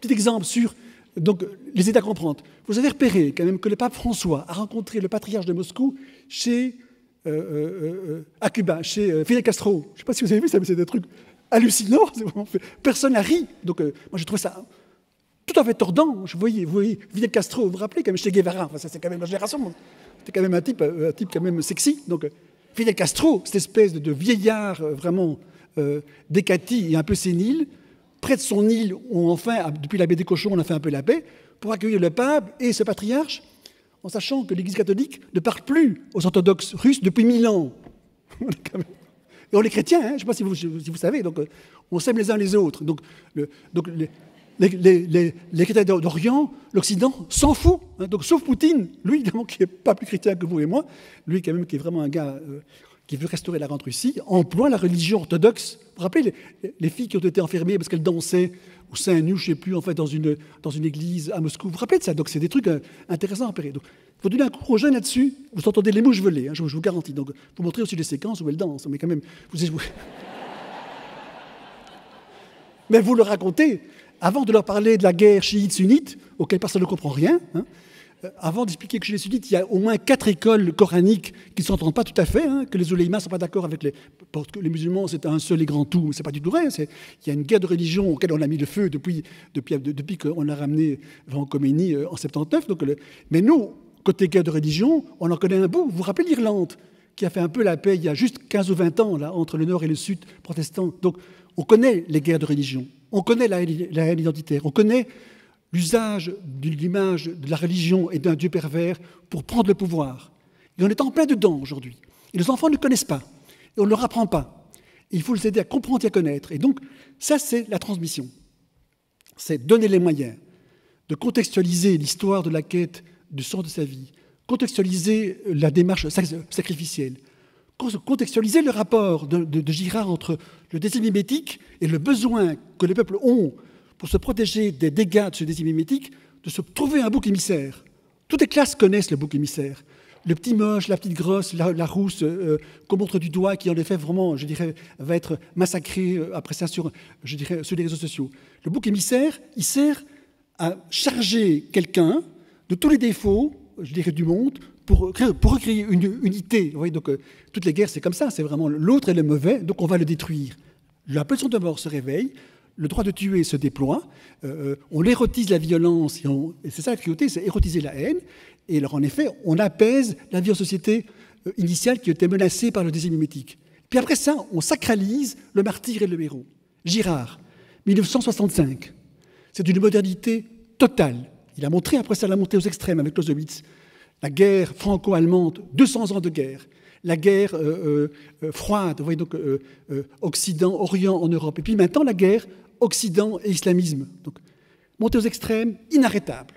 Petit exemple sur donc, les aider à comprendre. Vous avez repéré quand même que le pape François a rencontré le patriarche de Moscou à Cuba, chez Fidel Castro. Je ne sais pas si vous avez vu, c'est des trucs hallucinants. Personne n'a ri. Donc, moi, je trouve ça tout à fait tordant. Vous voyez, Fidel Castro, vous vous rappelez, quand même, chez Guevara. Enfin, c'est quand même la génération. C'était quand même un type quand même sexy. Donc, Fidel Castro, cette espèce de vieillard vraiment décati et un peu sénile, près de son île, où enfin, depuis la baie des Cochons, on a fait un peu la paix, pour accueillir le pape et ce patriarche, en sachant que l'Église catholique ne parle plus aux orthodoxes russes depuis 1000 ans. Et on est chrétiens, hein, je ne sais pas si vous savez, donc on s'aime les uns les autres. Donc les chrétiens d'Orient, l'Occident, s'en fout. Hein, donc, sauf Poutine, lui, évidemment, qui n'est pas plus chrétien que vous et moi, lui, quand même, qui est vraiment un gars qui veut restaurer la Grande Russie, emploie la religion orthodoxe. Vous vous rappelez les filles qui ont été enfermées parce qu'elles dansaient au sein nu, je ne sais plus, en fait, dans une église à Moscou. Vous vous rappelez de ça? Donc, c'est des trucs intéressants à repérer. Donc, il faut donner un cours aux jeunes là-dessus. Vous entendez les mouches voler, hein, je vous garantis. Donc, vous montrez aussi des séquences où elles dansent. Mais quand même, mais vous leur racontez, avant de leur parler de la guerre chiite-sunnite, auquel personne ne comprend rien, hein, avant d'expliquer que chez les sunnites, il y a au moins 4 écoles coraniques qui ne s'entendent pas tout à fait, hein, que les oulémas ne sont pas d'accord avec parce que les musulmans, c'est un seul et grand tout, mais ce n'est pas du tout vrai. Il y a une guerre de religion auquel on a mis le feu depuis qu'on a ramené Jean Khomeini en 79. Donc mais nous, côté guerre de religion, on en connaît un bout. Vous vous rappelez l'Irlande, qui a fait un peu la paix il y a juste 15 ou 20 ans, là, entre le nord et le sud protestant. Donc on connaît les guerres de religion, on connaît la haine identitaire, on connaît l'usage de l'image de la religion et d'un Dieu pervers pour prendre le pouvoir. Et on est en plein dedans aujourd'hui. Et les enfants ne connaissent pas. Et on ne leur apprend pas. Et il faut les aider à comprendre et à connaître. Et donc, ça, c'est la transmission. C'est donner les moyens de contextualiser l'histoire de la quête du sens de sa vie, contextualiser la démarche sacrificielle, contextualiser le rapport de Girard entre le désir mimétique et le besoin que les peuples ont pour se protéger des dégâts de ce désir mimétique, de se trouver un bouc émissaire. Toutes les classes connaissent le bouc émissaire. Le petit moche, la petite grosse, la rousse qu'on montre du doigt, qui en effet vraiment, je dirais, va être massacré après ça sur les réseaux sociaux. Le bouc émissaire, il sert à charger quelqu'un de tous les défauts, je dirais, du monde, pour recréer une unité. Vous voyez, donc, toutes les guerres, c'est comme ça, c'est vraiment l'autre est le mauvais, donc on va le détruire. La pulsion de mort se réveille, le droit de tuer se déploie, on érotise la violence, et c'est ça la cruauté, c'est érotiser la haine, et alors en effet, on apaise la vie en société initiale qui était menacée par le désir mimétique. Puis après ça, on sacralise le martyr et le héros. Girard, 1965, c'est une modernité totale. Il a montré après ça la montée aux extrêmes avec Clausewitz. La guerre franco-allemande, 200 ans de guerre. La guerre froide, vous voyez, donc Occident, Orient en Europe. Et puis maintenant, la guerre Occident et islamisme. Donc, montée aux extrêmes, inarrêtable.